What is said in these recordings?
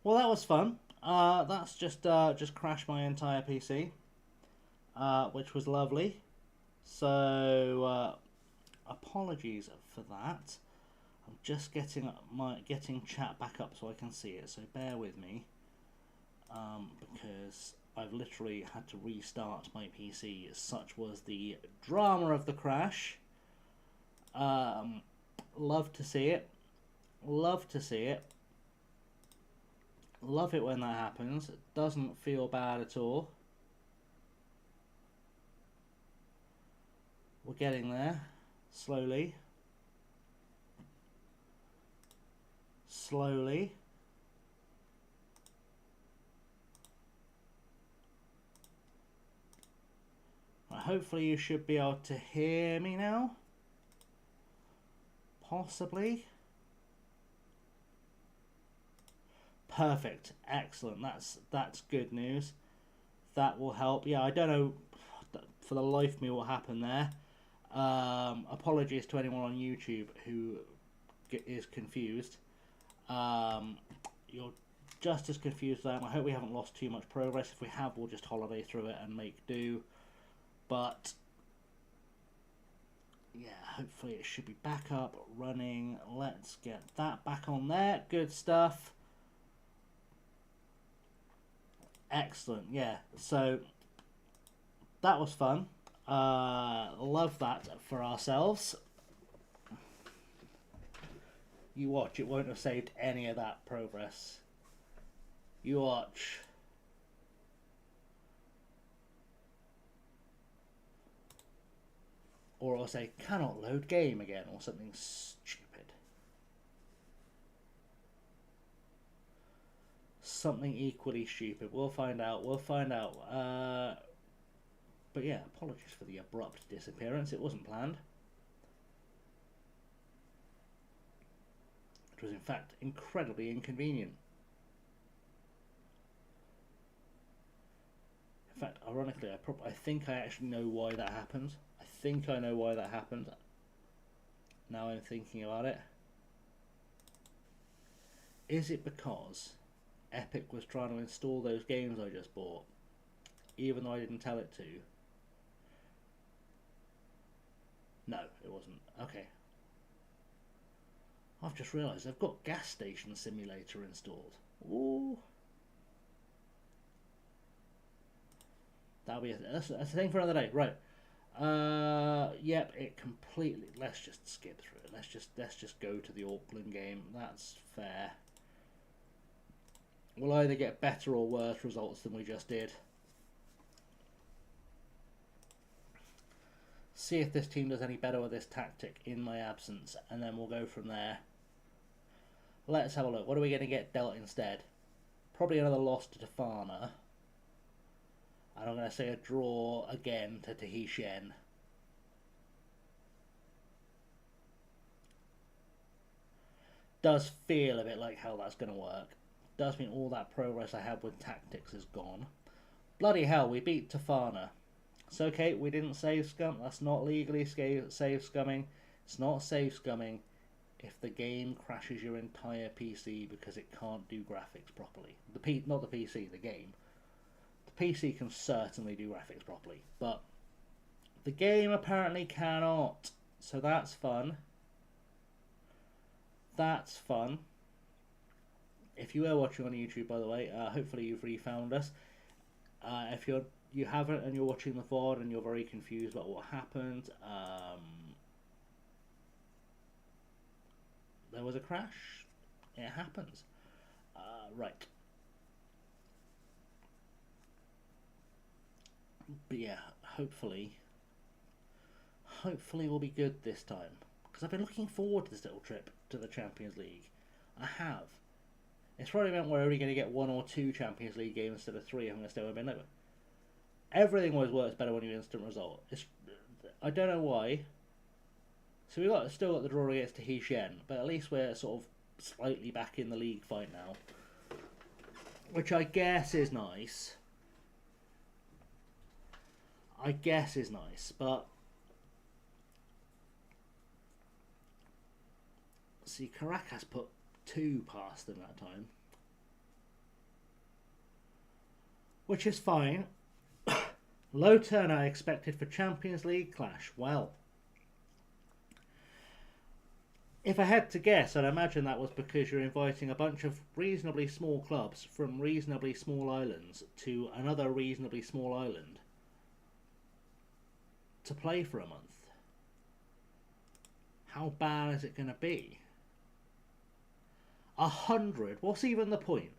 Well, that was fun. That's just crashed my entire PC, which was lovely. So apologies for that. I'm just getting chat back up so I can see it. So bear with me, because I've literally had to restart my PC. Such was the drama of the crash. Um, love to see it. Love to see it. Love it when that happens. It doesn't feel bad at all. We're getting there. Slowly. Slowly. Right, hopefully you should be able to hear me now. Possibly. Perfect. Excellent. That's good news. That will help. Yeah, I don't know for the life of me what happened there. Apologies to anyone on YouTube who is confused. You're just as confused as I am. I hope we haven't lost too much progress. If we have, we'll just holiday through it and make do. But yeah, hopefully it should be back up, running. Let's get that back on there. Good stuff. Excellent. Yeah, so that was fun. Love that for ourselves. You watch, it won't have saved any of that progress. You watch. Or I'll say, cannot load game again, or something stupid. Something equally stupid. We'll find out. We'll find out. But yeah, apologies for the abrupt disappearance. It wasn't planned. It was in fact incredibly inconvenient. In fact, ironically, I think I actually know why that happened. I think I know why that happened. Now I'm thinking about it. Is it because Epic was trying to install those games I just bought, even though I didn't tell it to? No, it wasn't. Okay. I've just realised I've got Gas Station Simulator installed. Ooh. That'll be that's a thing for another day. Right. Yep, it completely. Let's just skip through it. Let's just go to the Auckland game. That's fair. We'll either get better or worse results than we just did. See if this team does any better with this tactic in my absence, and then we'll go from there. Let's have a look. What are we going to get dealt instead? Probably another loss to Tafana. And I'm going to say a draw again to Tahiti. Does feel a bit like how that's going to work. Does mean all that progress I had with tactics is gone. Bloody hell, we beat Tafana. It's okay, we didn't save scum. That's not legally save scumming. It's not save scumming if the game crashes your entire PC because it can't do graphics properly. Not the PC, the game. The PC can certainly do graphics properly, but the game apparently cannot. So that's fun. That's fun. If you are watching on YouTube, by the way, hopefully you've refound us. If you haven't and you're watching the VOD and you're very confused about what happened, there was a crash. It happens. Right. But yeah, hopefully we'll be good this time. Because I've been looking forward to this little trip to the Champions League. I have. It's probably meant we're only going to get 1 or 2 Champions League games instead of 3 if I'm going to stay with Ben Lover. Everything always works better when you instant result. I don't know why. So we've still got the draw against Tahiti, but at least we're sort of slightly back in the league fight now. Which I guess is nice. But see, Caracas put 2 past them that time. which is fine. Low turnout expected for Champions League clash. Well, if I had to guess, I'd imagine that was because you're inviting a bunch of reasonably small clubs from reasonably small islands to another reasonably small island to play for a month. How bad is it going to be? 100? What's even the point?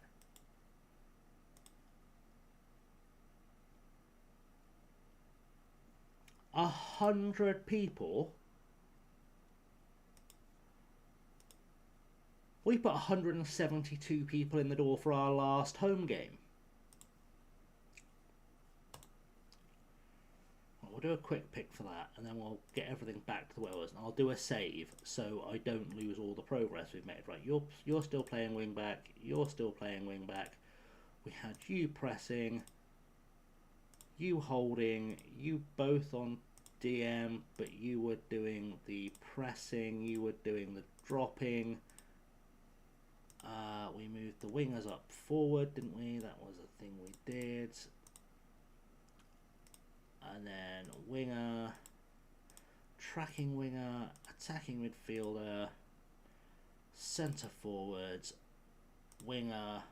A 100 people? We put 172 people in the door for our last home game. We'll do a quick pick for that, and then we'll get everything back to the way it was. And I'll do a save so I don't lose all the progress we've made. Right, you're still playing wing back. You're still playing wing back. We had you pressing, you holding, you both on DM, but you were doing the pressing. You were doing the dropping. We moved the wingers up forward, didn't we? That was a thing we did. And then winger, tracking winger, attacking midfielder, centre forwards, winger,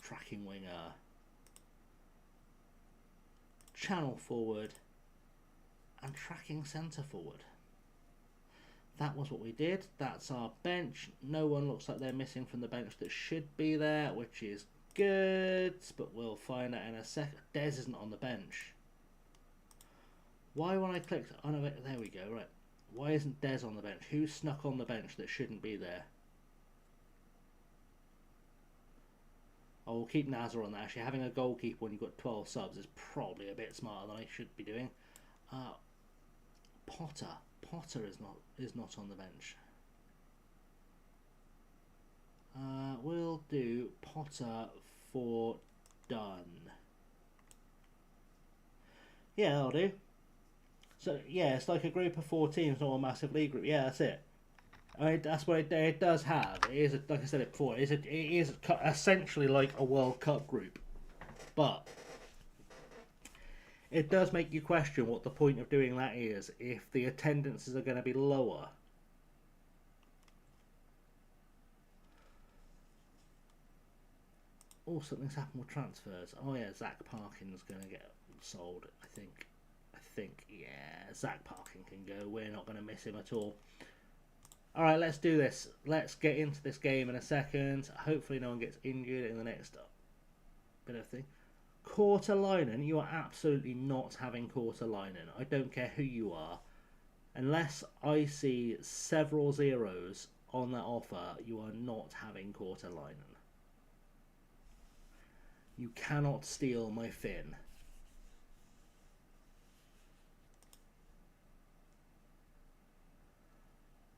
tracking winger, channel forward, and tracking centre forward. That was what we did. That's our bench. No one looks like they're missing from the bench that should be there, which is good, but we'll find out in a second. Des isn't on the bench. Why when I clicked on it, there we go, right. Why isn't Des on the bench? Who snuck on the bench that shouldn't be there? Oh, we'll keep Nazar on that. Actually, having a goalkeeper when you've got 12 subs is probably a bit smarter than I should be doing. Potter is not on the bench. We'll do Potter for done. Yeah, that'll do. So yeah, it's like a group of 4 teams, not a massive league group. Yeah, that's it. I mean, that's what it does have. It is, like I said it before, it is essentially like a World Cup group, but it does make you question what the point of doing that is if the attendances are going to be lower. Oh, something's happened with transfers. Oh yeah, Zach Parkin's going to get sold, I think. Yeah, Zach Parkin can go. We're not going to miss him at all. Alright, let's do this. Let's get into this game in a second. Hopefully no one gets injured in the next bit of thing. Quarterlinen, you are absolutely not having Quarterlinen. I don't care who you are. Unless I see several zeros on that offer, you are not having Quarterlinen. You cannot steal my Finn.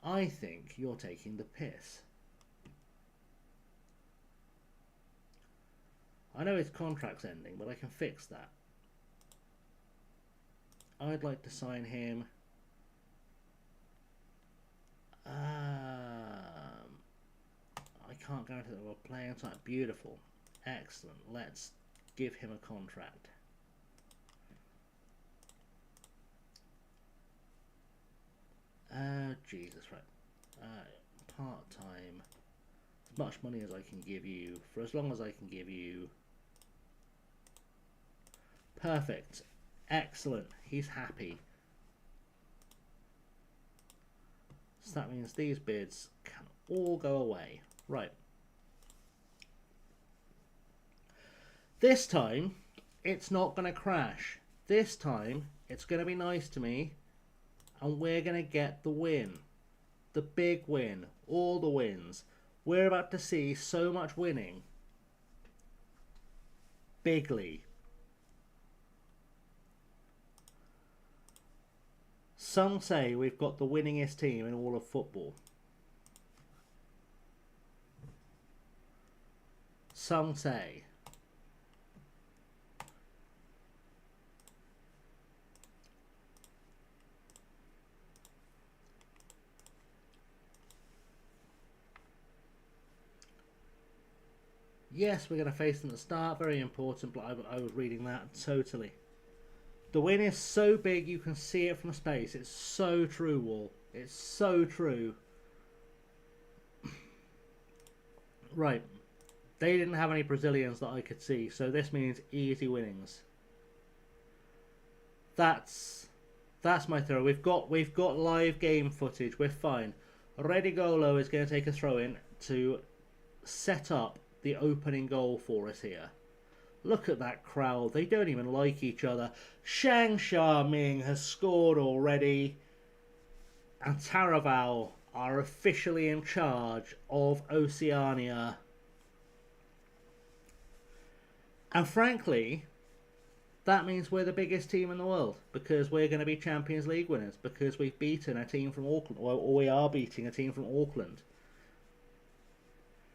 I think you're taking the piss. I know his contract's ending, but I can fix that. I'd like to sign him. I can't guarantee that we're playing time. Beautiful. Excellent. Let's give him a contract. Jesus, right. Part-time. As much money as I can give you, for as long as I can give you. Perfect. Excellent. He's happy. So that means these bids can all go away. Right. This time, it's not going to crash. This time, it's going to be nice to me. And we're going to get the win. The big win. All the wins. We're about to see so much winning. Bigly. Some say we've got the winningest team in all of football. Some say. Yes, we're going to face them at the start. Very important, but I was reading that totally. The win is so big you can see it from space. It's so true, Wall. It's so true. Right. They didn't have any Brazilians that I could see, so this means easy winnings. That's my throw. We've got live game footage. We're fine. Redigolo is going to take a throw in to set up the opening goal for us here. Look at that crowd. They don't even like each other. Shang Xiaming has scored already. And Taravao are officially in charge of Oceania. And frankly, that means we're the biggest team in the world, because we're going to be Champions League winners, because we've beaten a team from Auckland, or we are beating a team from Auckland.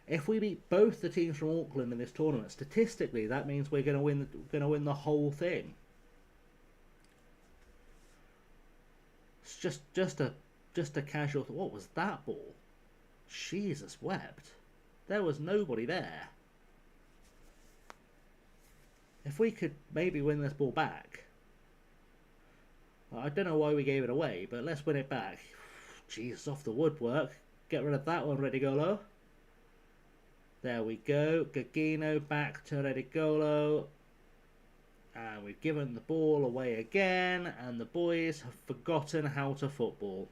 If we beat both the teams from Auckland in this tournament, statistically, that means we're going to win the whole thing. It's just a casual. What was that ball? Jesus wept. There was nobody there. If we could maybe win this ball back. I don't know why we gave it away, but let's win it back. Jesus, off the woodwork. Get rid of that one, Redigolo. There we go. Gagino back to Redigolo. And we've given the ball away again. And the boys have forgotten how to football.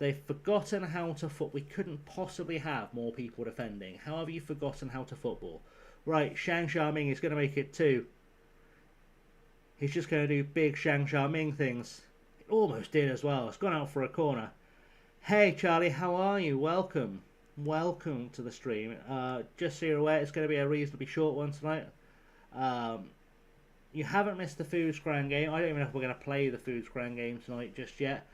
They've forgotten how to football. We couldn't possibly have more people defending. How have you forgotten how to football? Right, Shang Xiaming is going to make it 2. He's just going to do big Shang Xiaming things. It almost did as well. It's gone out for a corner. Hey, Charlie, how are you? Welcome. Welcome to the stream. Just so you're aware, it's going to be a reasonably short one tonight. You haven't missed the Food Scran game. I don't even know if we're going to play the Food Scran game tonight just yet.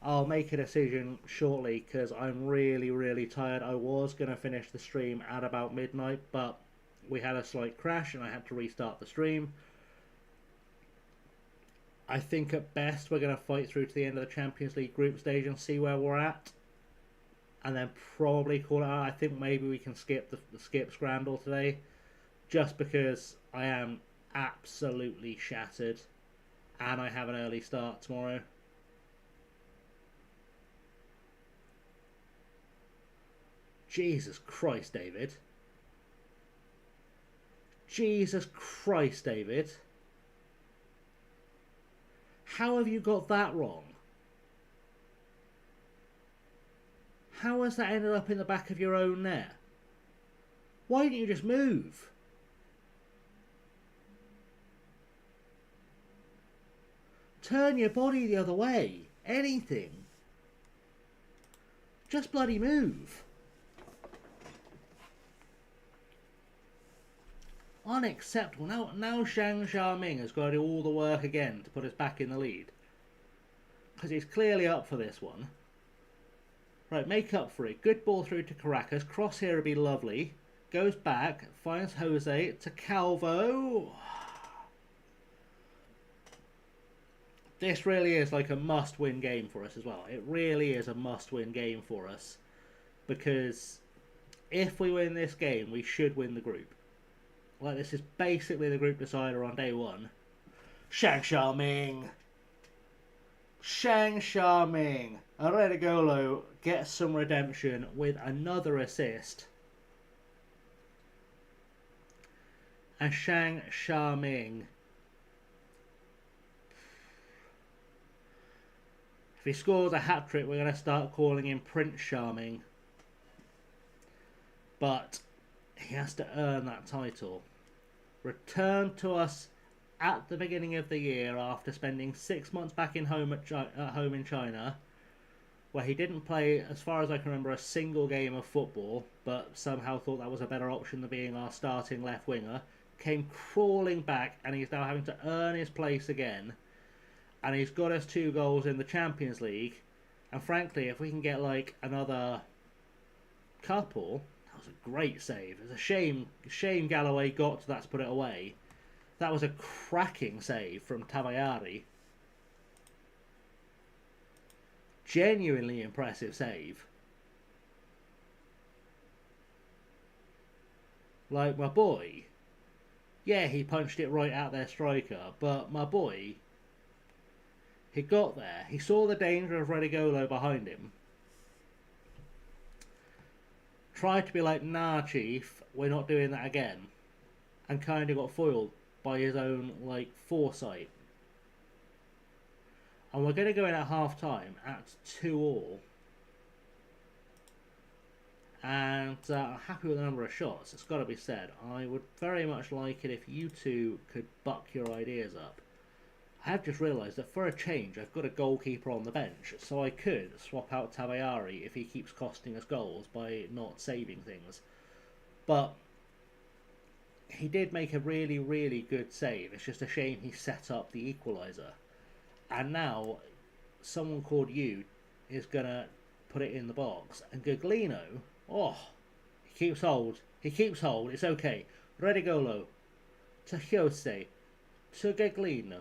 I'll make a decision shortly because I'm really, really tired. I was going to finish the stream at about midnight, but we had a slight crash and I had to restart the stream. I think at best we're going to fight through to the end of the Champions League group stage and see where we're at. And then probably call it out. I think maybe we can skip the skip scramble today. Just because I am absolutely shattered. And I have an early start tomorrow. Jesus Christ, David. Jesus Christ, David. How have you got that wrong? How has that ended up in the back of your own net? Why didn't you just move? Turn your body the other way. Anything. Just bloody move. Unacceptable. Now Shang Xiaming has got to do all the work again to put us back in the lead. Because he's clearly up for this one. Right, make up for it. Good ball through to Caracas. Cross here would be lovely. Goes back. Finds Jose to Calvo. This really is like a must-win game for us as well. It really is a must-win game for us. Because if we win this game, we should win the group. Like, this is basically the group decider on day one. Shang Xiaming. Shang Xiaming. Redigolo gets some redemption with another assist. And Shang Xiaming. If he scores a hat-trick, we're going to start calling him Prince Charming. But he has to earn that title. Returned to us at the beginning of the year after spending 6 months back in home at home in China, where he didn't play, as far as I can remember, a single game of football, but somehow thought that was a better option than being our starting left winger. Came crawling back, and he's now having to earn his place again. And he's got us 2 goals in the Champions League. And frankly, if we can get like another couple, that was a great save. It's a shame Galloway got to that to put it away. That was a cracking save from Tavayari. Genuinely impressive save. Like, my boy, yeah, he punched it right at their striker, but my boy, he got there, he saw the danger of Redigolo behind him, tried to be like, nah, chief, we're not doing that again, and kind of got foiled by his own, like, foresight. And we're going to go in at half-time at 2-2. And I'm happy with the number of shots, it's got to be said. I would very much like it if you two could buck your ideas up. I have just realised that for a change I've got a goalkeeper on the bench, so I could swap out Tabayari if he keeps costing us goals by not saving things. But he did make a really, really good save. It's just a shame he set up the equaliser. And now someone called you is going to put it in the box. And Guglino, oh, he keeps hold. He keeps hold. It's okay. Redigolo to Jose to Guglino.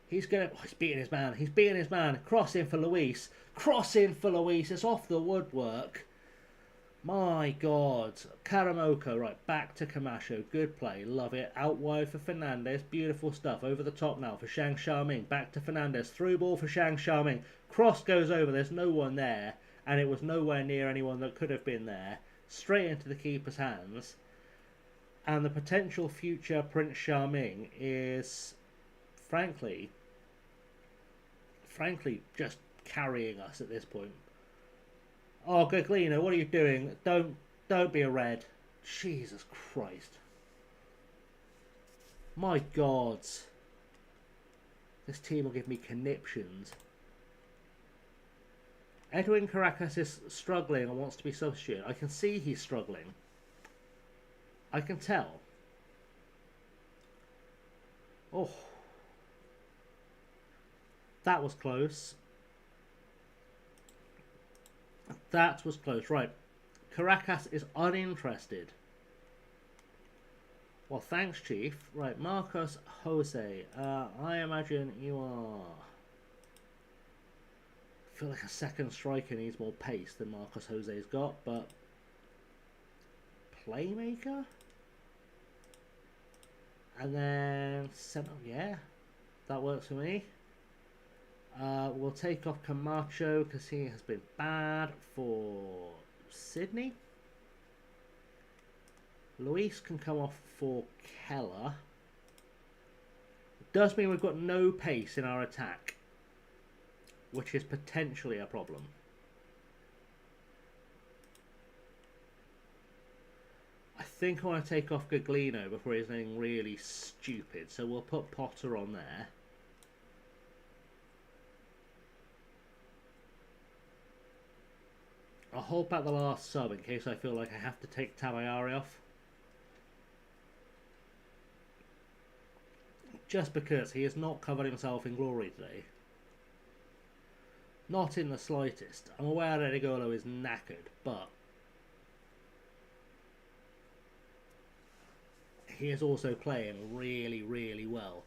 He's going to... Oh, he's beating his man. He's beating his man. Cross in for Luis. Cross in for Luis. It's off the woodwork. My God. Karamoko. Right, back to Camacho. Good play. Love it. Out wide for Fernandez. Beautiful stuff. Over the top now for Shang Xiaoming. Back to Fernandez. Through ball for Shang Xiaoming. Cross goes over. There's no one there. And it was nowhere near anyone that could have been there. Straight into the keeper's hands. And the potential future Prince Xiaoming is, frankly, just carrying us at this point. Oh, Guglino, what are you doing? Don't be a red. Jesus Christ. My God. This team will give me conniptions. Edwin Caracas is struggling and wants to be substituted. I can see he's struggling. I can tell. Oh. That was close. That was close. Right. Caracas is uninterested. Well, thanks, Chief. Right, Marcos Jose. I imagine you are... I feel like a second striker needs more pace than Marcos Jose's got, but... Playmaker? And then... Yeah, that works for me. We'll take off Camacho because he has been bad for Sydney. Luis can come off for Keller. It does mean we've got no pace in our attack, which is potentially a problem. I think I want to take off Guglino before he's anything really stupid, so we'll put Potter on there. I'll hold back the last sub in case I feel like I have to take Tabayari off. Just because he has not covered himself in glory today. Not in the slightest. I'm aware that Redigolo is knackered, but he is also playing really, really well.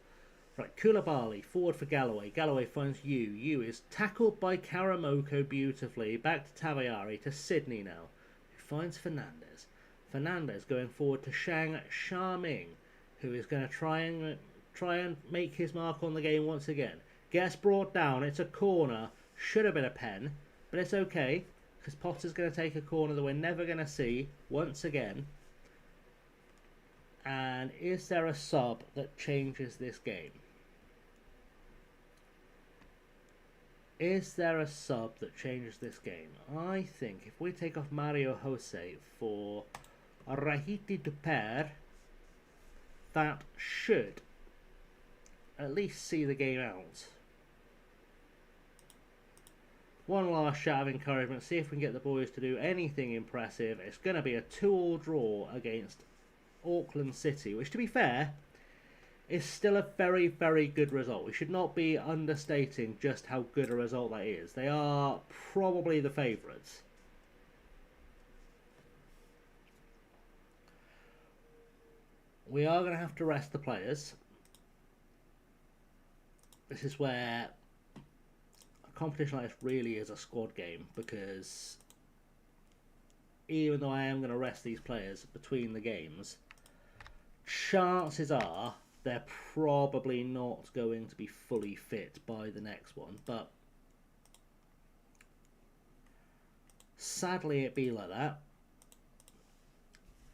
Right, Koulibaly, forward for Galloway. Galloway finds Yu. Yu is tackled by Karamoko beautifully. Back to Tabayari, to Sydney now. Who finds Fernandez. Fernandez going forward to Shang Xiaoming, who is going to try and make his mark on the game once again. Gets brought down. It's a corner. Should have been a pen, but it's okay, because Potter's going to take a corner that we're never going to see once again. And is there a sub that changes this game? Is there a sub that changes this game? I think if we take off Mario Jose for Rahiti Duper, that should at least see the game out. One last shout of encouragement, see if we can get the boys to do anything impressive. It's going to be a 2-2 draw against Auckland City, which, to be fair, is still a very, very good result. We should not be understating just how good a result that is. They are probably the favourites. We are going to have to rest the players. This is where a competition like this really is a squad game, because even though I am going to rest these players between the games, chances are they're probably not going to be fully fit by the next one, but sadly it be like that.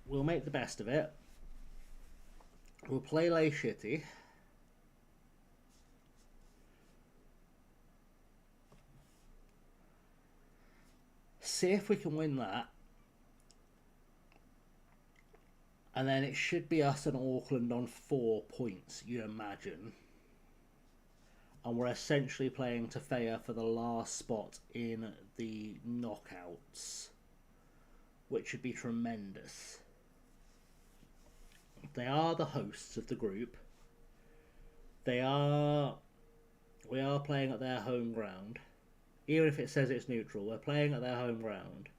We'll make the best of it. We'll play Lay Shitty. See if we can win that. And then it should be us and Auckland on 4 points, you imagine. And we're essentially playing Tefea for the last spot in the knockouts, which should be tremendous. They are the hosts of the group. We are playing at their home ground. Even if it says it's neutral, we're playing at their home ground.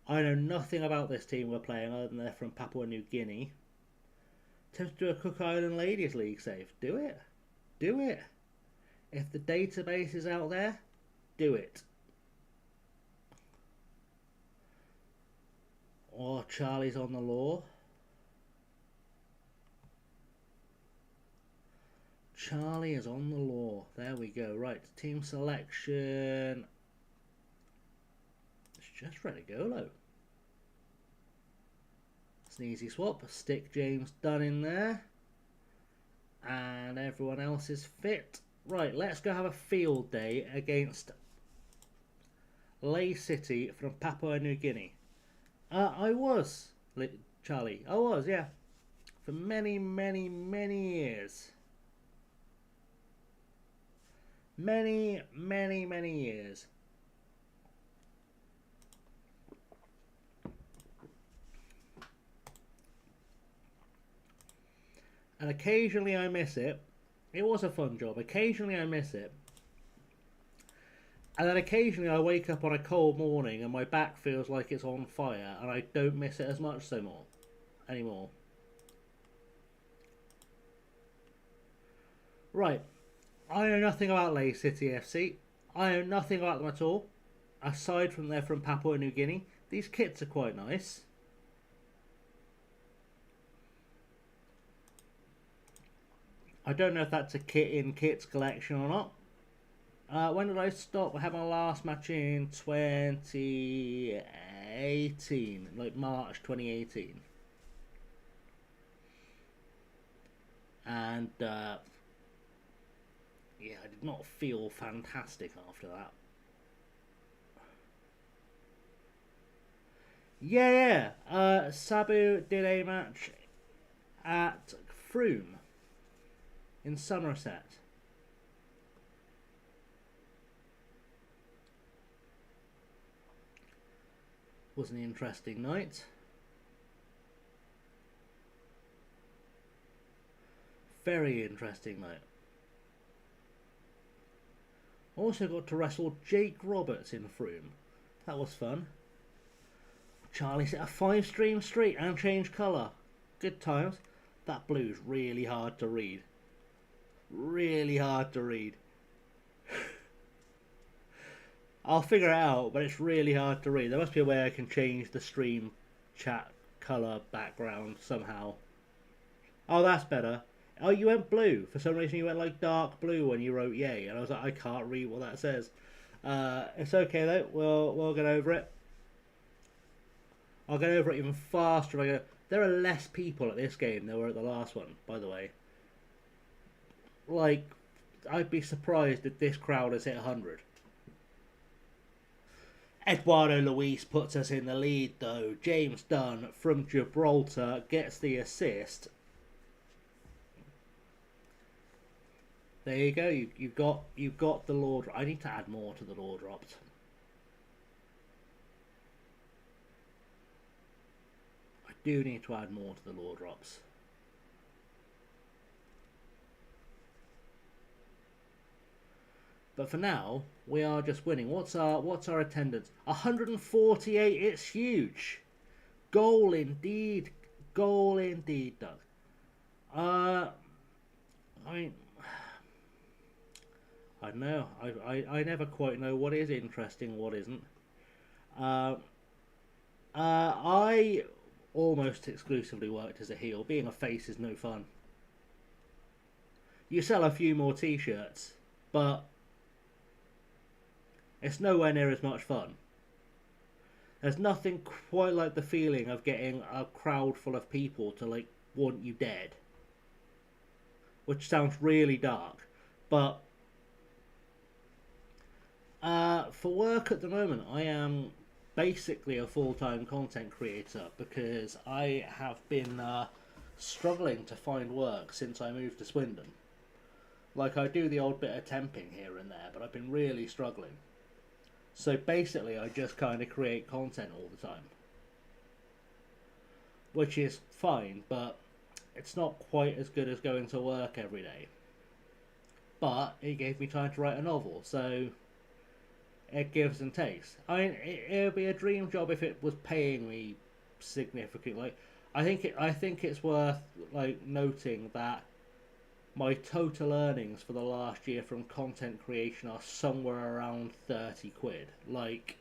I know nothing about this team we're playing other than they're from Papua New Guinea. Attempt to do a Cook Island Ladies League save. Do it. Do it. If the database is out there, do it. Or Charlie's on the law. Charlie is on the law. There we go. Right, team selection. It's just Religolo. It's an easy swap. Stick James Dunn in there. And everyone else is fit. Right, let's go have a field day against Lay City from Papua New Guinea. I was, Charlie. I was, yeah. For many, many, many years. Many, many, many years. And occasionally I miss it. It was a fun job. Occasionally I miss it. And then occasionally I wake up on a cold morning and my back feels like it's on fire and I don't miss it as much anymore. Right. I know nothing about Lay City FC. I know nothing about them at all. Aside from they're from Papua New Guinea. These kits are quite nice. I don't know if that's a kit in kits collection or not. When did I stop? I had my last match in 2018. Like March 2018. And yeah, I did not feel fantastic after that. Yeah. Sabu did a match at Froome in Somerset. Was an interesting night. Very interesting night. Also got to wrestle Jake Roberts in Froome. That was fun. Charlie set a 5-stream street and changed colour. Good times. That blue's really hard to read. Really hard to read. I'll figure it out, but it's really hard to read. There must be a way I can change the stream chat colour background somehow. Oh, that's better. Oh, you went blue. For some reason you went like dark blue when you wrote yay. And I was like, I can't read what that says. It's okay though. We'll get over it. I'll get over it even faster if I go. There are less people at this game than there were at the last one, by the way. Like, I'd be surprised if this crowd has hit 100. Eduardo Luis puts us in the lead though. James Dunn from Gibraltar gets the assist. There you go. You've got the law. I need to add more to the law dropped. I do need to add more to the law drops. But for now, we are just winning. What's our attendance? 148. It's huge. Goal indeed. Goal indeed, Doug. I mean, I don't know. I never quite know what is interesting, what isn't. I almost exclusively worked as a heel. Being a face is no fun. You sell a few more t-shirts, but it's nowhere near as much fun. There's nothing quite like the feeling of getting a crowd full of people to like want you dead. Which sounds really dark, but for work at the moment, I am basically a full-time content creator because I have been struggling to find work since I moved to Swindon. Like, I do the odd bit of temping here and there, but I've been really struggling. So basically, I just kind of create content all the time. Which is fine, but it's not quite as good as going to work every day. But it gave me time to write a novel, so it gives and takes. I mean, it would be a dream job if it was paying me significantly. I think it's worth like noting that my total earnings for the last year from content creation are somewhere around 30 quid. Like,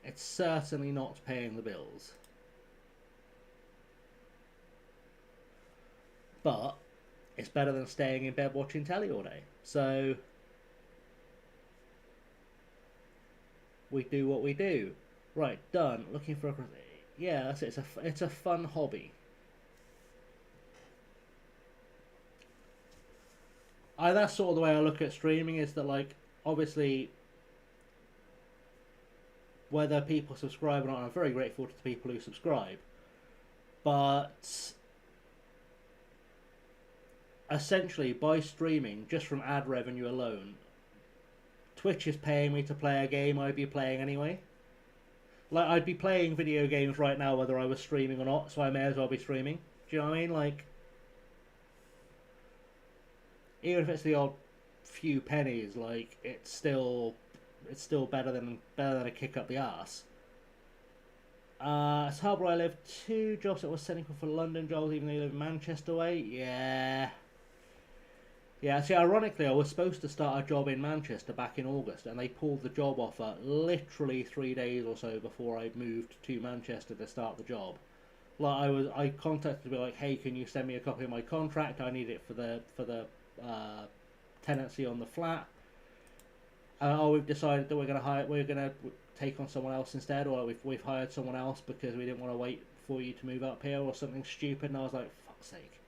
it's certainly not paying the bills. But it's better than staying in bed watching telly all day. So we do what we do. Right, done. Looking for a... Yeah, that's it. It's a fun hobby. That's sort of the way I look at streaming, is that, like, obviously, whether people subscribe or not, I'm very grateful to the people who subscribe. But essentially, by streaming, just from ad revenue alone, Twitch is paying me to play a game I'd be playing anyway. Like, I'd be playing video games right now whether I was streaming or not, so I may as well be streaming. Do you know what I mean? Like, even if it's the odd few pennies, like, it's still better than a kick up the arse. It's hard where I live. 2 jobs that were sending for London jobs, even though you live in Manchester way. Yeah, see, ironically, I was supposed to start a job in Manchester back in August, and they pulled the job offer literally 3 days or so before I moved to Manchester to start the job. Like, I contacted them like, hey, can you send me a copy of my contract? I need it for the tenancy on the flat. We've decided that we're gonna take on someone else instead, or we've hired someone else because we didn't want to wait for you to move up here, or something stupid. And I was like, fuck's sake.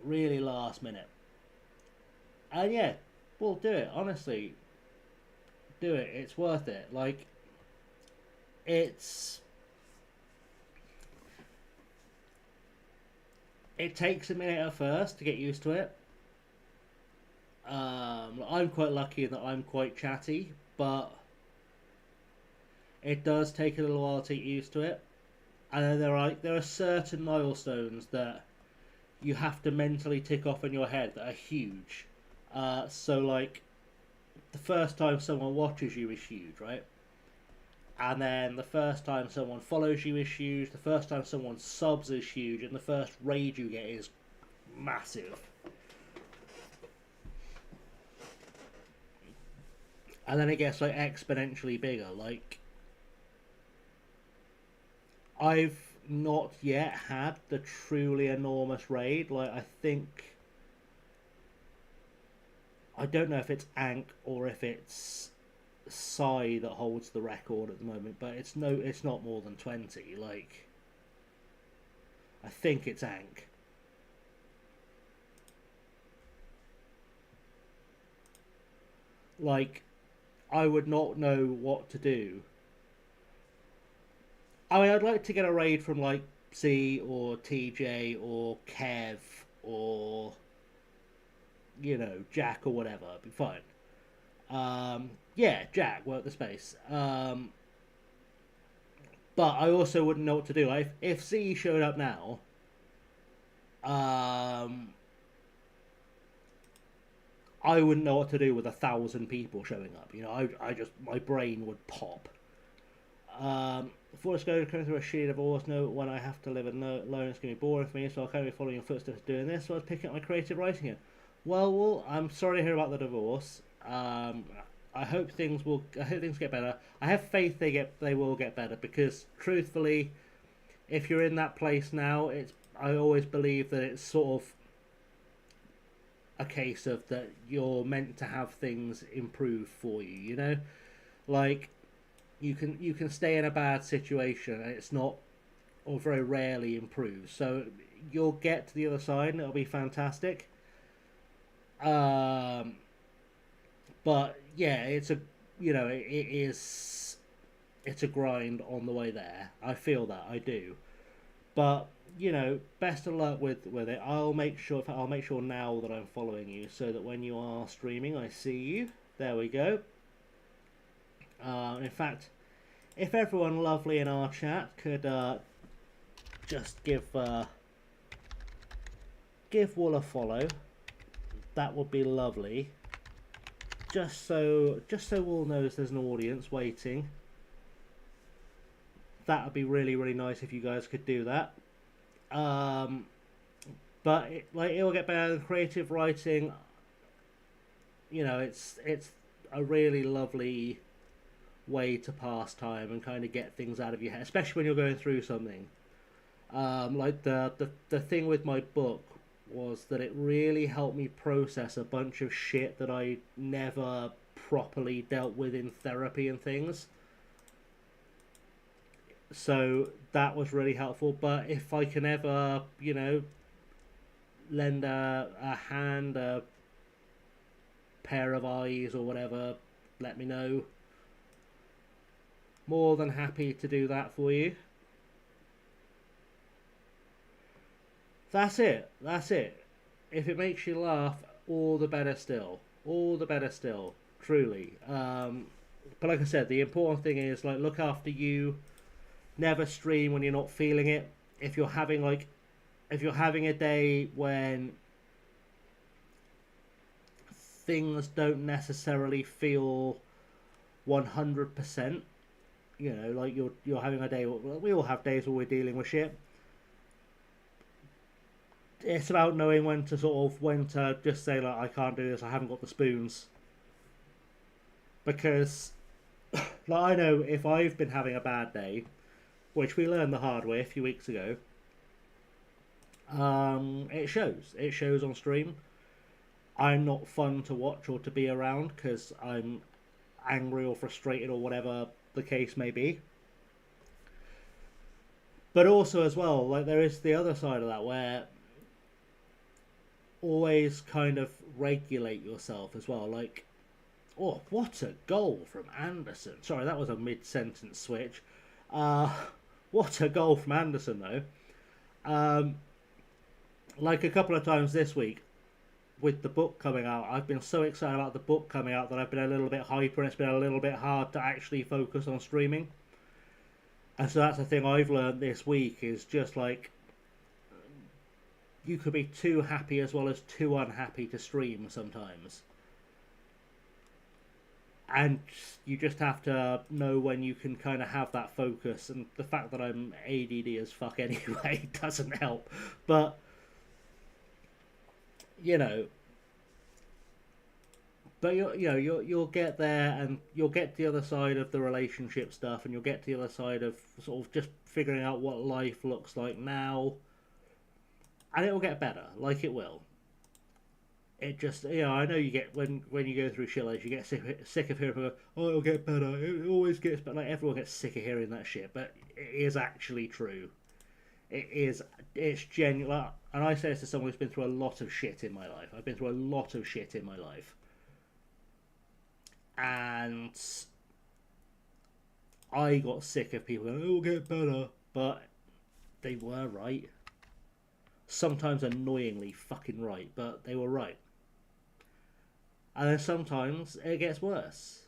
Really last minute. And yeah, we'll do it. Honestly, do it. It's worth it. Like, it takes a minute at first to get used to it. I'm quite lucky in that I'm quite chatty, but it does take a little while to get used to it. And then there are certain milestones that you have to mentally tick off in your head that are huge. So, like, the first time someone watches you is huge, right? And then the first time someone follows you is huge. The first time someone subs is huge. And the first raid you get is massive. And then it gets, like, exponentially bigger. Like, I've not yet had the truly enormous raid. Like, I don't know if it's Ank or if it's Psy that holds the record at the moment, but it's not more than 20. Like, I think it's Ank. Like, I would not know what to do. I mean, I'd like to get a raid from, like, C or TJ or Kev or, you know, Jack or whatever. It'd be fine. Yeah, Jack, work the space. But I also wouldn't know what to do. If C showed up now, I wouldn't know what to do with 1,000 people showing up. You know, my brain would pop. Before I go through a sheet of divorce, know when I have to live alone, it's going to be boring for me, so I'll kind of be following your footsteps doing this, so I was picking up my creative writing again. Well, I'm sorry to hear about the divorce. I hope things get better. I have faith they will get better, because truthfully, if you're in that place now, I always believe that it's sort of a case of that you're meant to have things improve for you. You know, like you can stay in a bad situation and it's not, or very rarely improves. So you'll get to the other side and it'll be fantastic. Um, but yeah, it's a grind on the way there. I feel that, I do. But best of luck with it. I'll make sure now that I'm following you, so that when you are streaming, I see you. There we go. In fact, if everyone lovely in our chat could just give Wool a follow, that would be lovely. Just so Wool knows there's an audience waiting. That would be really, really nice if you guys could do that. But it'll get better. Creative writing, it's a really lovely way to pass time and kind of get things out of your head, especially when you're going through something. Like the thing with my book was that it really helped me process a bunch of shit that I never properly dealt with in therapy and things. So that was really helpful. But if I can ever, lend a hand, a pair of eyes or whatever, let me know. More than happy to do that for you. That's it. If it makes you laugh, all the better still. Truly. But like I said, the important thing is, look after you. Never stream when you're not feeling it. If you're having a day when things don't necessarily feel 100%, like you're having a day. We all have days where we're dealing with shit. It's about knowing when to just say, I can't do this. I haven't got the spoons. Because, I know if I've been having a bad day, which we learned the hard way a few weeks ago, it shows. It shows on stream. I'm not fun to watch or to be around because I'm angry or frustrated or whatever the case may be. But also as well, there is the other side of that, where always kind of regulate yourself as well. Oh, what a goal from Anderson. Sorry, that was a mid-sentence switch. What a goal from Anderson, though. A couple of times this week, with the book coming out, I've been so excited about the book coming out that I've been a little bit hyper, and it's been a little bit hard to actually focus on streaming. And so that's the thing I've learned this week, is just you could be too happy as well as too unhappy to stream sometimes. And you just have to know when you can kind of have that focus. And the fact that I'm ADD as fuck anyway doesn't help. But, but you'll get there, and you'll get to the other side of the relationship stuff, and you'll get to the other side of sort of just figuring out what life looks like now. And it'll get better, it will. It just, I know you get, when you go through shit you get sick of hearing people go, oh, it'll get better. It always gets better. Everyone gets sick of hearing that shit, but it is actually true. It's genuine. And I say this to someone who's been through a lot of shit in my life. I've been through a lot of shit in my life. And I got sick of people going, it'll get better. But they were right. Sometimes annoyingly fucking right, but they were right. And then sometimes it gets worse.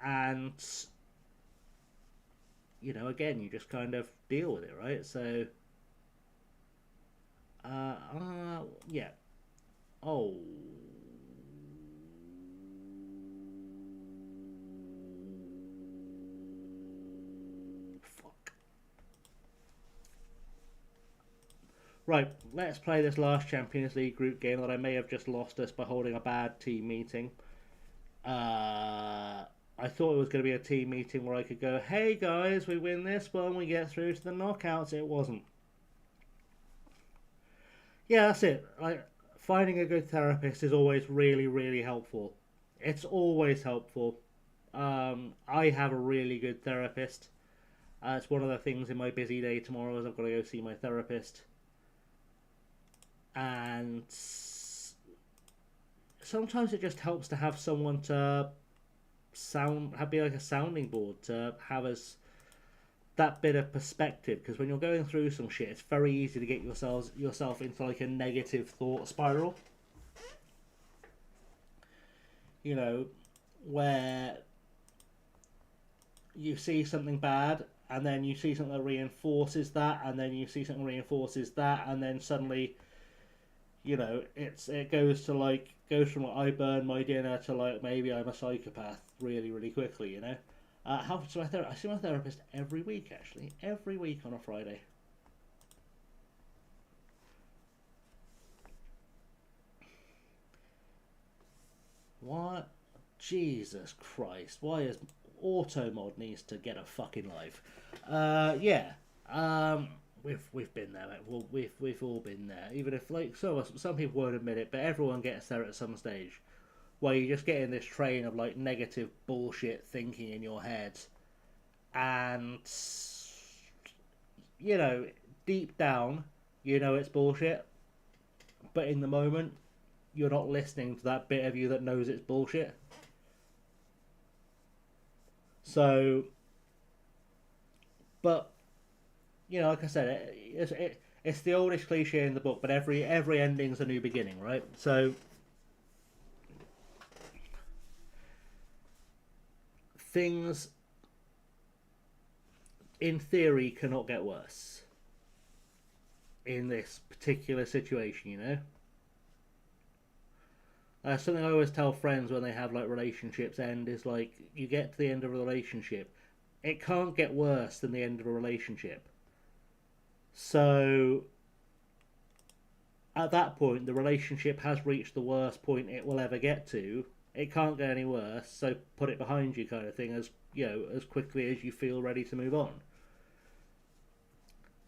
And, again, you just kind of deal with it, right? So, yeah. Oh. Right, let's play this last Champions League group game that I may have just lost us by holding a bad team meeting. I thought it was going to be a team meeting where I could go, hey guys, we win this one, we get through to the knockouts. It wasn't. Yeah, that's it. Finding a good therapist is always really, really helpful. It's always helpful. I have a really good therapist. It's one of the things in my busy day tomorrow is I've got to go see my therapist. And sometimes it just helps to have someone to be like a sounding board, to have us that bit of perspective, because when you're going through some shit, it's very easy to get yourself into like a negative thought spiral, you know, where you see something bad and then you see something that reinforces that, and then you see something reinforces that, and then suddenly, you know, it goes from like I burn my dinner to like maybe I'm a psychopath really, really quickly, you know. How so? I see my therapist every week, actually, every week on a Friday. What? Jesus Christ! Why is Automod needs to get a fucking life? Yeah. We've been there, mate. Well, we've all been there. Even if like some people won't admit it, but everyone gets there at some stage, where you just get in this train of like negative bullshit thinking in your head, and you know, deep down, you know it's bullshit, but in the moment, you're not listening to that bit of you that knows it's bullshit. So, but you know, like I said, it's the oldest cliche in the book, but every ending's a new beginning, right? So things in theory cannot get worse in this particular situation, you know. Something I always tell friends when they have like relationships end is like, you get to the end of a relationship, it can't get worse than the end of a relationship. So at that point, the relationship has reached the worst point it will ever get to. It can't get any worse, so put it behind you, kind of thing, as you know, as quickly as you feel ready to move on.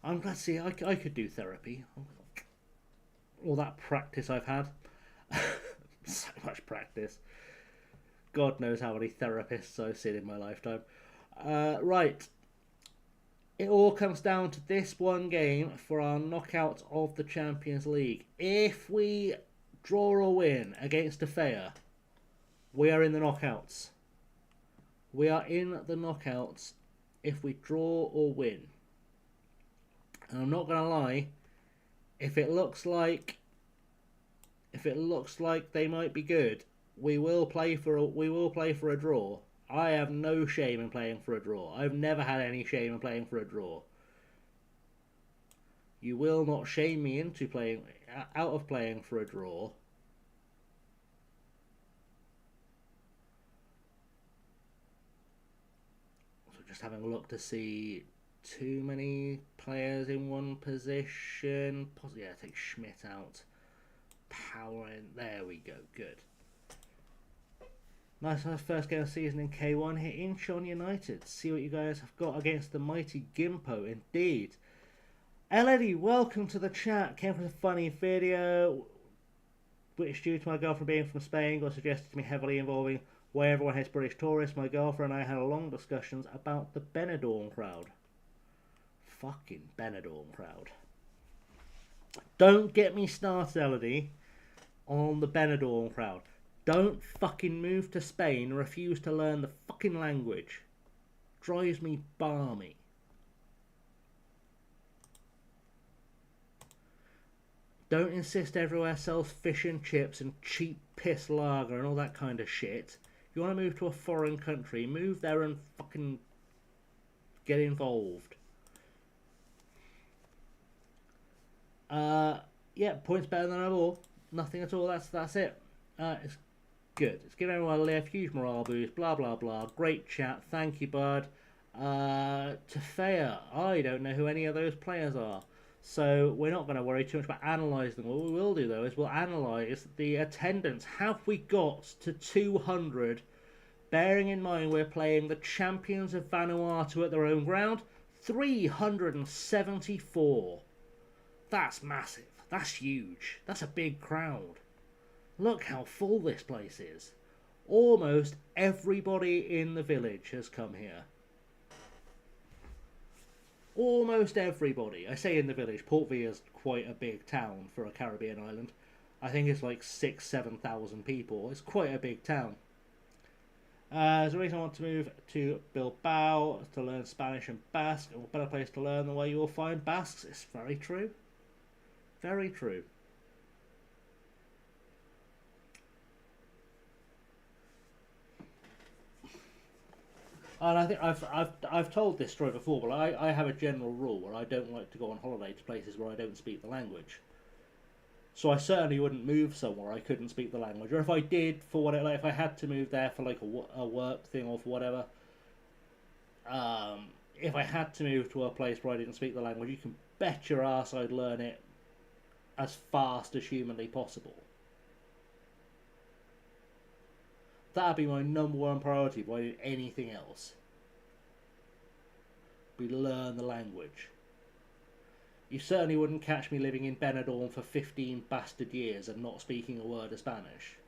I'm glad to see I could do therapy. All that practice I've had. So much practice. God knows how many therapists I've seen in my lifetime. Right. It all comes down to this one game for our knockout of the Champions League. If we draw or win against Defea, we are in the knockouts. We are in the knockouts if we draw or win. And I'm not going to lie, if it looks like they might be good, we will play for a draw. I have no shame in playing for a draw. I've never had any shame in playing for a draw. You will not shame me into playing for a draw. So just having a look to see too many players in one position. Yeah, take Schmidt out. Power in. There we go. Good. Nice first game of the season in K1 here in Incheon United. See what you guys have got against the mighty Gimpo. Indeed. Elodie, welcome to the chat. Came from a funny video, which due to my girlfriend being from Spain got suggested to me heavily involving where everyone hates British tourists. My girlfriend and I had long discussions about the Benidorm crowd. Fucking Benidorm crowd. Don't get me started, Elodie, on the Benidorm crowd. Don't fucking move to Spain and refuse to learn the fucking language. Drives me balmy. Don't insist everywhere sells fish and chips and cheap piss lager and all that kind of shit. If you want to move to a foreign country, move there and fucking get involved. Yeah, points better than a ball. Nothing at all. That's it. It's good. It's giving everyone a lift, huge morale boost, blah blah blah. Great chat. Thank you, bud. Tefea, I don't know who any of those players are. So we're not going to worry too much about analysing them. What we will do though is we'll analyse the attendance. Have we got to 200? Bearing in mind we're playing the champions of Vanuatu at their own ground. 374. That's massive. That's huge. That's a big crowd. Look how full this place is. Almost everybody in the village has come here. Almost everybody. I say in the village. Port Villa's quite a big town for a Caribbean island. I think it's like 6,000-7,000 people. It's quite a big town. There's a reason I want to move to Bilbao to learn Spanish and Basque. A better place to learn than where you will find Basques. It's very true. Very true. And I think I've told this story before, but I have a general rule where I don't like to go on holiday to places where I don't speak the language. So I certainly wouldn't move somewhere I couldn't speak the language, or if I did for whatever, like if I had to move there for like a work thing or for whatever. If I had to move to a place where I didn't speak the language, you can bet your ass I'd learn it as fast as humanly possible. That'd be my number one priority if I did anything else. We learn the language. You certainly wouldn't catch me living in Benidorm for 15 bastard years and not speaking a word of Spanish.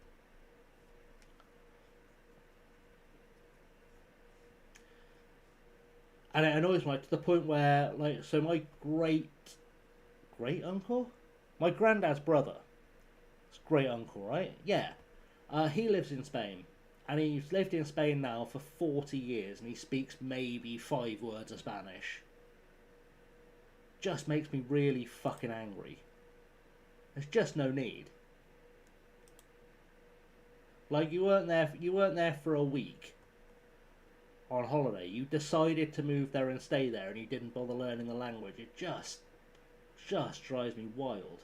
And it annoys me to the point where, like, so my great uncle? My granddad's brother. It's great uncle, right? Yeah. He lives in Spain. And he's lived in Spain now for 40 years and he speaks maybe 5 words of Spanish. Just makes me really fucking angry. There's just no need. Like you weren't there for a week on holiday. You decided to move there and stay there and you didn't bother learning the language. It just drives me wild.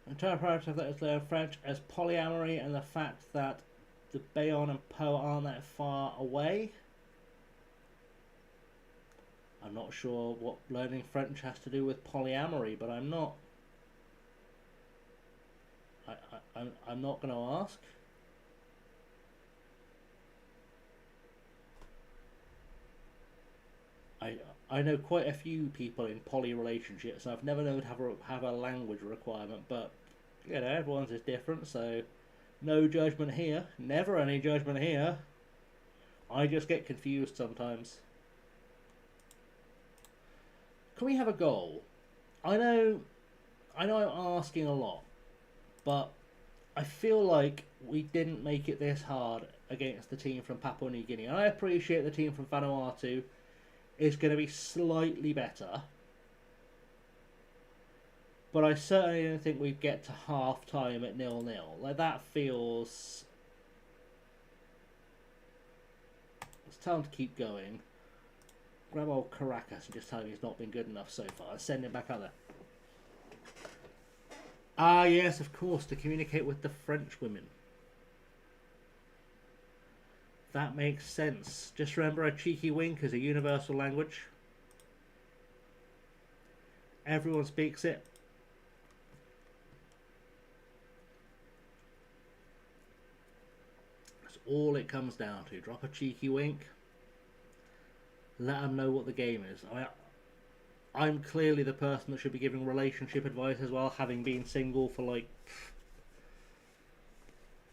Interpretive that is learn French as polyamory and the fact that the Bayonne and Po aren't that far away. I'm not sure what learning French has to do with polyamory, but I'm not. I'm not going to ask. I know quite a few people in poly relationships, and I've never known to have a language requirement, but you know, everyone's is different, so no judgment here. Never any judgment here. I just get confused sometimes. Can we have a goal? I know I'm asking a lot, but I feel like we didn't make it this hard against the team from Papua New Guinea. And I appreciate the team from Vanuatu is going to be slightly better, but I certainly don't think we'd get to half time at 0-0. Like, that feels... It's time to keep going. Grab old Caracas and just tell him he's not been good enough so far and send him back out there. Ah, yes, of course, to communicate with the French women. That makes sense. Just remember, a cheeky wink is a universal language. Everyone speaks it. That's all it comes down to. Drop a cheeky wink. Let them know what the game is. I'm clearly the person that should be giving relationship advice as well, having been single for like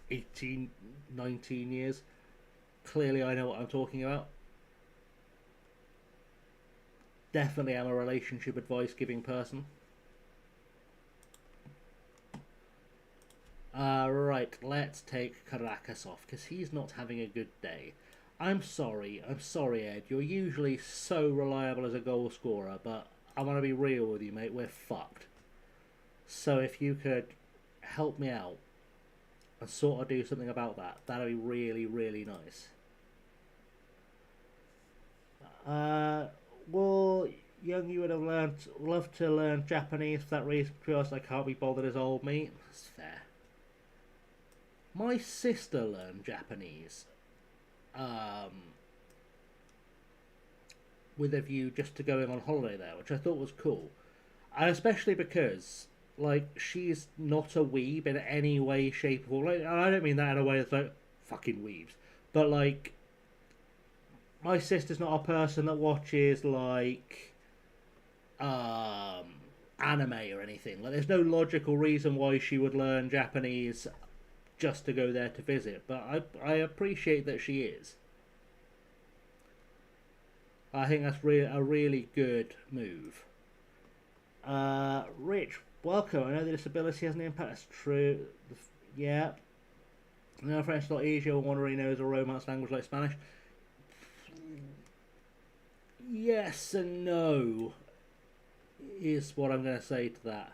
18, 19 years. Clearly I know what I'm talking about. Definitely am a relationship advice giving person. Right, let's take Caracas off, because he's not having a good day. I'm sorry, Ed. You're usually so reliable as a goal scorer, but I want to be real with you, mate. We're fucked. So if you could help me out and sort of do something about that, that'd be really, really nice. Well, young, you would have loved to learn Japanese for that reason, because I can't be bothered as old me. That's fair. My sister learned Japanese um, with a view just to going on holiday there, which I thought was cool. And especially because, like, she's not a weeb in any way, shape, or form. Like, and I don't mean that in a way that's like, fucking weebs. But, like, my sister's not a person that watches, like, anime or anything. Like, there's no logical reason why she would learn Japanese just to go there to visit. But I appreciate that she is. I think that's a really good move. Rich, welcome. I know the disability has an impact. That's true. Yeah. No, French is a lot easier when one already knows a Romance language like Spanish. Yes and no is what I'm going to say to that.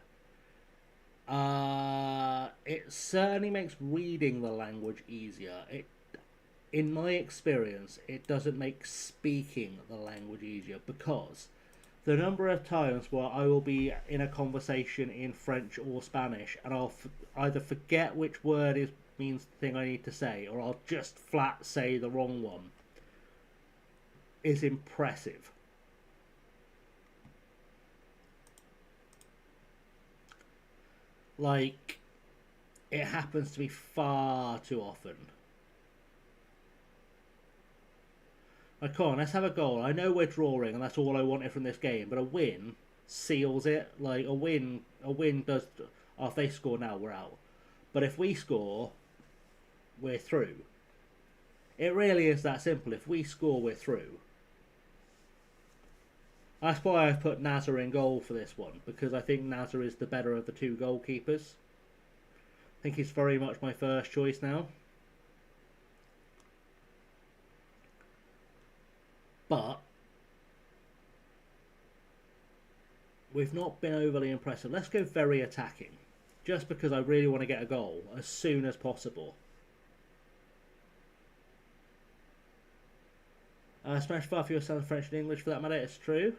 It certainly makes reading the language easier. In my experience, it doesn't make speaking the language easier, because the number of times where I will be in a conversation in French or Spanish and I'll either forget which word means the thing I need to say, or I'll just flat say the wrong one, is impressive. Like, it happens to me far too often. Like, come on, let's have a goal. I know we're drawing, and that's all I wanted from this game, but a win seals it. Like, a win does. Oh, if they score now, we're out. But if we score, we're through. It really is that simple. If we score, we're through. That's why I've put Nazar in goal for this one, because I think Nazar is the better of the two goalkeepers. I think he's very much my first choice now. But we've not been overly impressive. Let's go very attacking, just because I really want to get a goal as soon as possible. Smash far for your son French and English for that matter, it's true.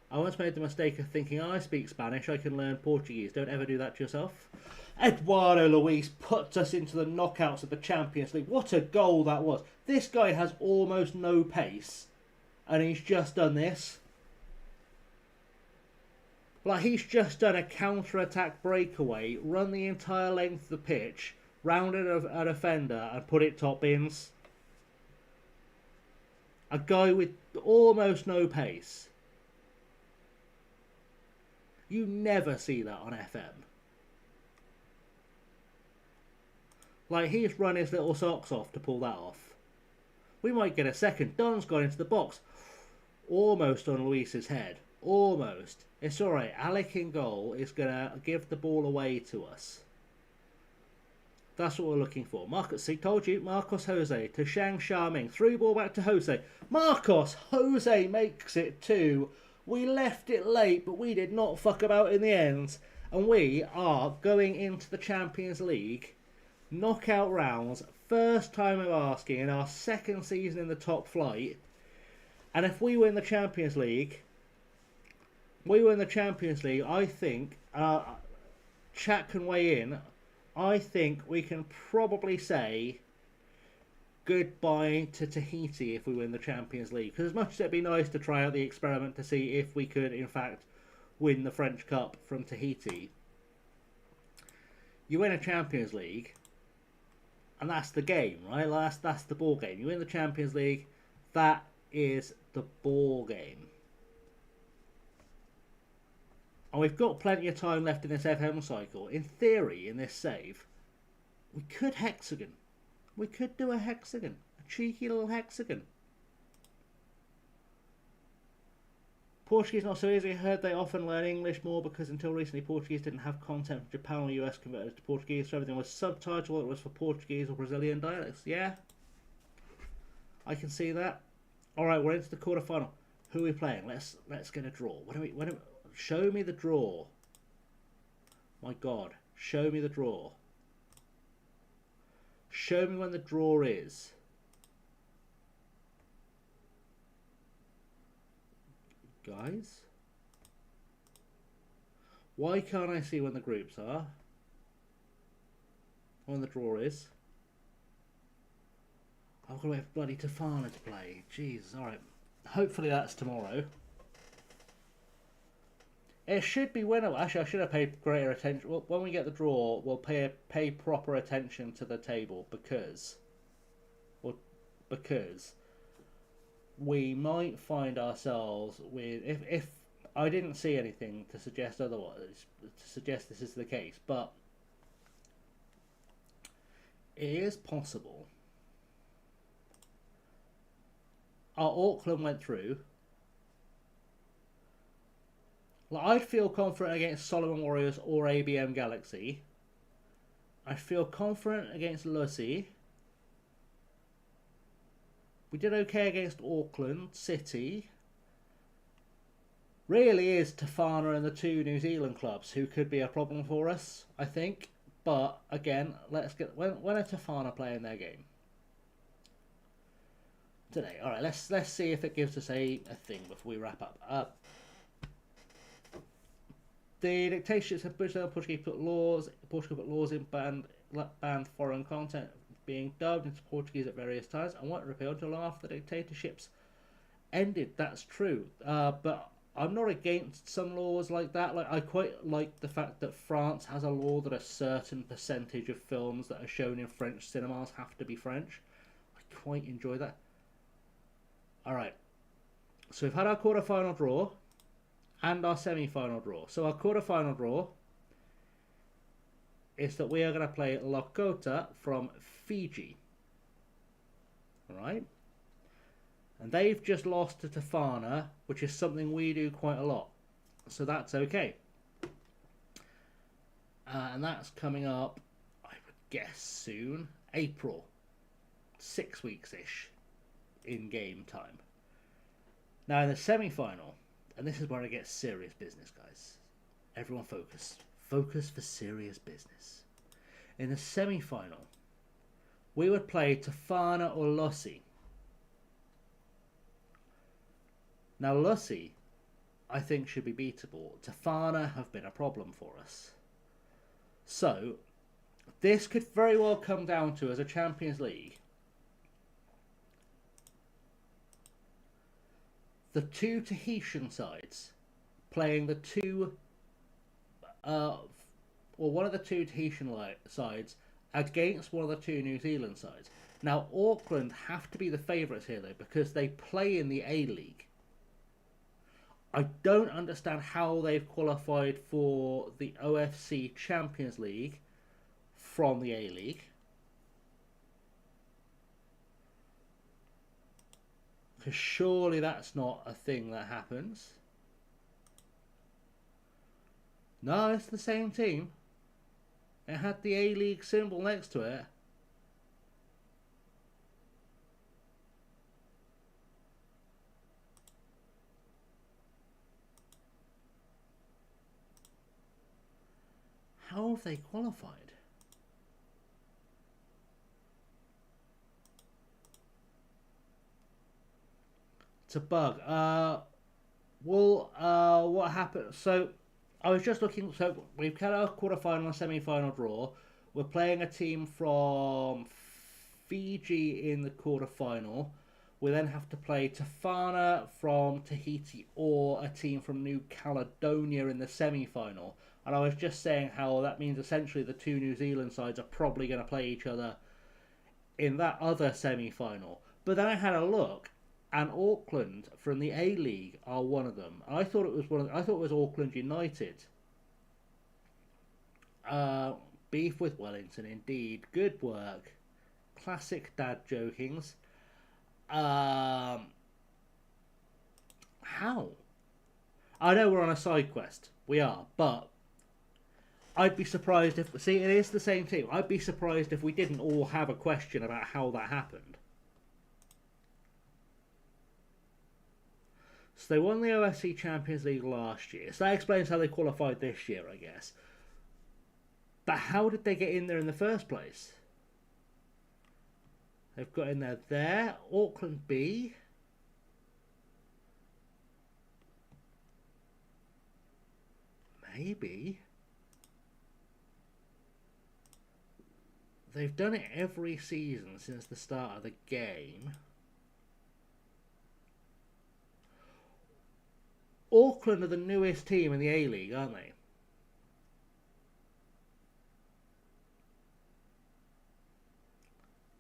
I once made the mistake of thinking, I speak Spanish, I can learn Portuguese. Don't ever do that to yourself. Eduardo Luis puts us into the knockouts of the Champions League. What a goal that was. This guy has almost no pace, and he's just done this. Like, he's just done a counter-attack breakaway, run the entire length of the pitch, rounded a defender, and put it top bins. A guy with almost no pace. You never see that on FM. Like, he's run his little socks off to pull that off. We might get a second. Dunn's gone into the box. Almost on Luis's head. Almost. It's alright. Alec in goal is going to give the ball away to us. That's what we're looking for. Marcos, see, told you. Marcos Jose to Shang Xiaming. Through ball back to Jose. Marcos Jose makes it 2. We left it late, but we did not fuck about in the end. And we are going into the Champions League knockout rounds. First time of asking in our second season in the top flight. And if we win the Champions League, I think, chat can weigh in, I think we can probably say goodbye to Tahiti if we win the Champions League. Because as much as it'd be nice to try out the experiment to see if we could, in fact, win the French Cup from Tahiti, you win a Champions League, and that's the game, right? That's the ball game. You win the Champions League, that is the ball game. And we've got plenty of time left in this FM cycle. In theory, in this save, we could hexagon. We could do a hexagon. A cheeky little hexagon. Portuguese not so easy. I heard they often learn English more because until recently Portuguese didn't have content from Japan or US converted to Portuguese, so everything was subtitled, whether it was for Portuguese or Brazilian dialects. Yeah, I can see that. Alright, we're into the quarterfinal. Who are we playing? Let's get a draw. Show me the draw. My God, show me the draw. Show me when the draw is. Guys? Why can't I see when the groups are? When the draw is? I've got to wait for bloody Tofana to play. Jesus, alright. Hopefully that's tomorrow. It should be winnable. Actually, I should have paid greater attention. Well, when we get the draw, we'll pay proper attention to the table because we might find ourselves with if I didn't see anything to suggest otherwise, to suggest this is the case, but it is possible. Our Auckland went through. Like, I'd feel confident against Solomon Warriors or ABM Galaxy. I feel confident against Lucy. We did okay against Auckland City. Really is Tofana and the two New Zealand clubs who could be a problem for us, I think. But again, let's get when are Tofana playing their game? Today. Alright, let's see if it gives us a thing before we wrap up. The dictatorships of Portugal put laws in banned foreign content being dubbed into Portuguese at various times and weren't repealed until after the dictatorships ended. That's true. But I'm not against some laws like that. Like, I quite like the fact that France has a law that a certain percentage of films that are shown in French cinemas have to be French. I quite enjoy that. Alright. So we've had our quarter-final draw and our semi-final draw. So our quarter-final draw is that we are going to play Lakota from Fiji. Alright? And they've just lost to Tofana, which is something we do quite a lot. So that's okay. And that's coming up, I would guess, soon. April. 6 weeks-ish in game time. Now in the semi-final, and this is where it gets serious business, guys. Everyone focus. Focus for serious business. In the semi-final, we would play Tofana or Lucy. Now, Lucy, I think, should be beatable. Tofana have been a problem for us. So, this could very well come down to, as a Champions League, the two Tahitian sides playing the two, or one of the two Tahitian sides against one of the two New Zealand sides. Now, Auckland have to be the favourites here, though, because they play in the A-League. I don't understand how they've qualified for the OFC Champions League from the A-League. Because surely that's not a thing that happens. No, it's the same team. It had the A-League symbol next to it. How have they qualified? It's a bug. What happened? So, I was just looking. So, we've had our quarter-final and semi-final draw. We're playing a team from Fiji in the quarter-final. We then have to play Tofana from Tahiti or a team from New Caledonia in the semi-final. And I was just saying how that means essentially the two New Zealand sides are probably going to play each other in that other semi-final. But then I had a look, and Auckland from the A-League are one of them. I thought it was I thought it was Auckland United. Beef with Wellington, indeed. Good work. Classic dad jokings. How? I know we're on a side quest. We are, but I'd be surprised if... See, it is the same team. I'd be surprised if we didn't all have a question about how that happened. So they won the OFC Champions League last year. So that explains how they qualified this year, I guess. But how did they get in there in the first place? They've got in there. Auckland B. Maybe. they've done it every season since the start of the game. Auckland are the newest team in the A-League, aren't they?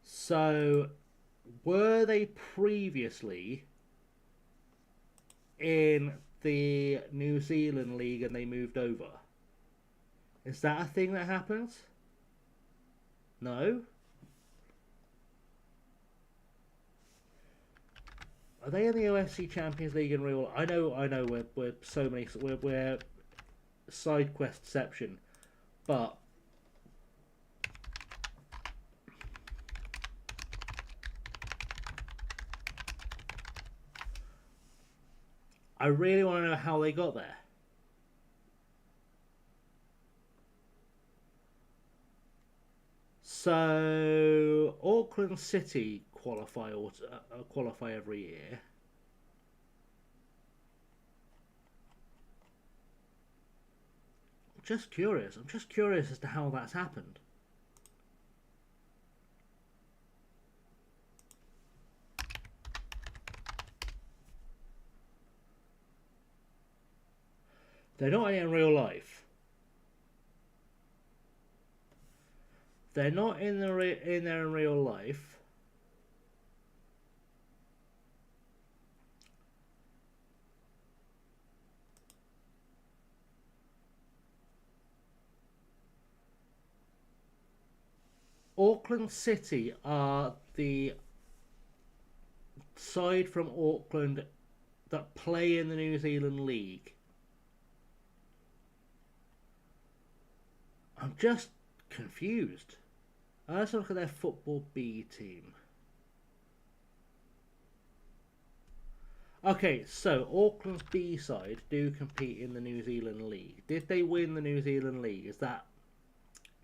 So, were they previously in the New Zealand League and they moved over? Is that a thing that happens? No? Are they in the OFC Champions League in real? I know. We're so many. We're side questception, but I really want to know how they got there. So Auckland City qualify every year. Just curious. I'm just curious as to how that's happened. They're not in real life. They're not in there in real life. Auckland City are the side from Auckland that play in the New Zealand League. I'm just confused. Let's look at their Football B team. Okay, so Auckland's B side do compete in the New Zealand League. Did they win the New Zealand League? Is that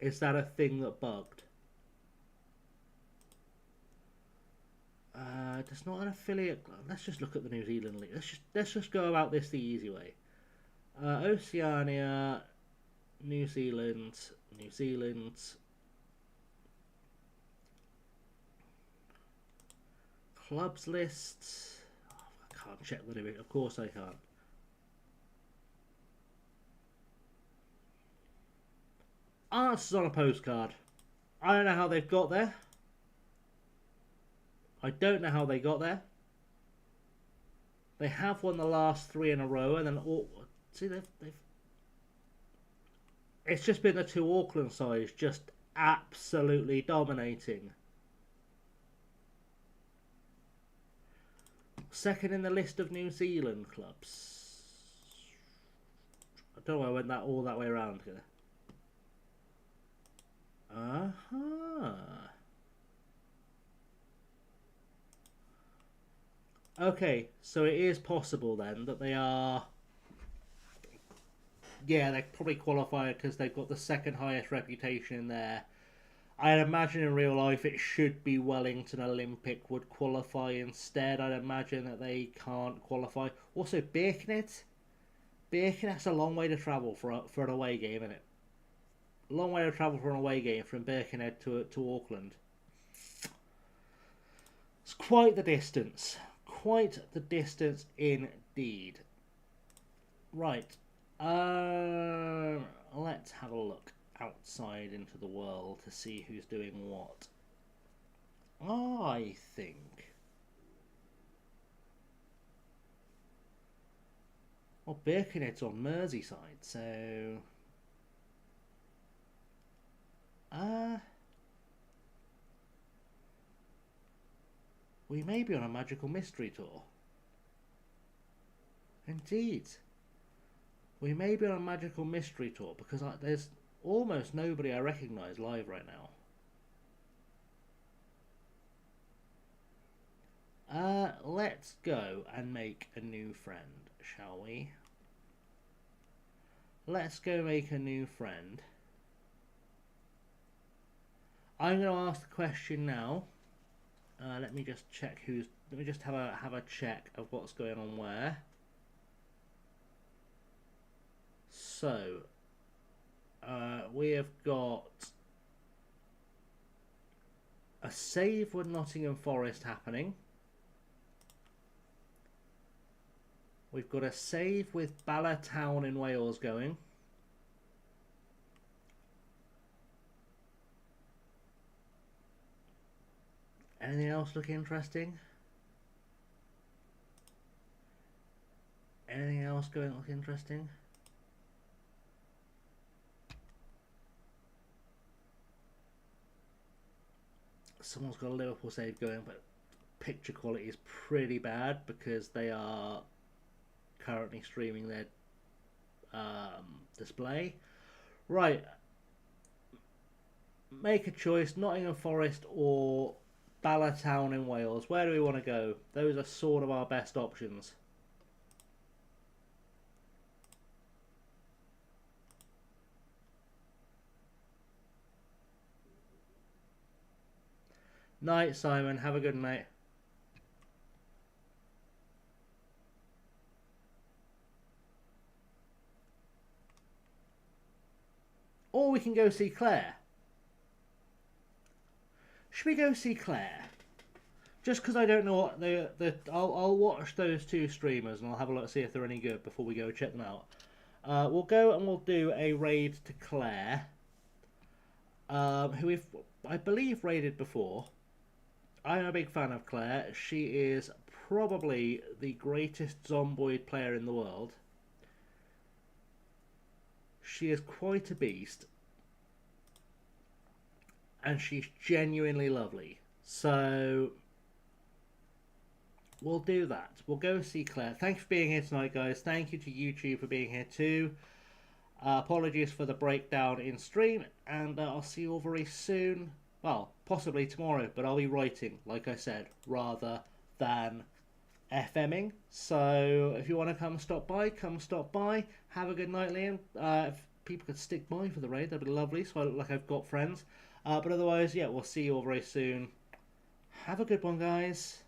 a thing that bugged? It's not an affiliate. Let's just look at the New Zealand League. Let's just go about this the easy way. Oceania, New Zealand. Clubs list. Oh, I can't check the limit. Of course I can't. Answers on a postcard. I don't know how they've got there. I don't know how they got there. They have won the last 3 in a row, and then see they've it's just been the two Auckland sides just absolutely dominating. Second in the list of New Zealand clubs. I don't know why I went all that way around here. Okay, so it is possible then that they are. Yeah, they probably qualify because they've got the second highest reputation in there. I'd imagine in real life it should be Wellington Olympic would qualify instead. I'd imagine that they can't qualify. Also, Birkenhead. Birkenhead's a long way to travel for an away game, isn't it? A long way to travel for an away game from Birkenhead to Auckland. It's quite the distance. Quite the distance indeed. Right. Let's have a look outside into the world to see who's doing what. I think. Well, Birkenhead's on Merseyside, so. We may be on a magical mystery tour. Indeed. We may be on a magical mystery tour because there's almost nobody I recognise live right now. Let's go and make a new friend, shall we? Let's go make a new friend. I'm going to ask the question now. Let me just check who's. Let me just have a check of what's going on where. So, we have got a save with Nottingham Forest happening. We've got a save with Bala Town in Wales going. Anything else look interesting? Anything else going look interesting? Someone's got a Liverpool save going, but picture quality is pretty bad because they are currently streaming their display. Right. Make a choice, Nottingham Forest or Bala Town in Wales. Where do we want to go? Those are sort of our best options. Night, Simon. Have a good night. Or we can go see Claire. Should we go see Claire? Just because I don't know what I'll watch those two streamers and I'll have a look, see if they're any good before we go check them out. We'll go and we'll do a raid to Claire, who we've, I believe, raided before. I'm a big fan of Claire. She is probably the greatest zomboid player in the world. She is quite a beast. And she's genuinely lovely. So we'll do that. We'll go see Claire. Thanks for being here tonight, guys. Thank you to YouTube for being here too. Apologies for the breakdown in stream. And I'll see you all very soon. Well, possibly tomorrow. But I'll be writing, like I said, rather than FMing. So if you want to come stop by. Have a good night, Liam. If people could stick by for the raid, that'd be lovely. So I look like I've got friends. But otherwise, yeah, we'll see you all very soon. Have a good one, guys.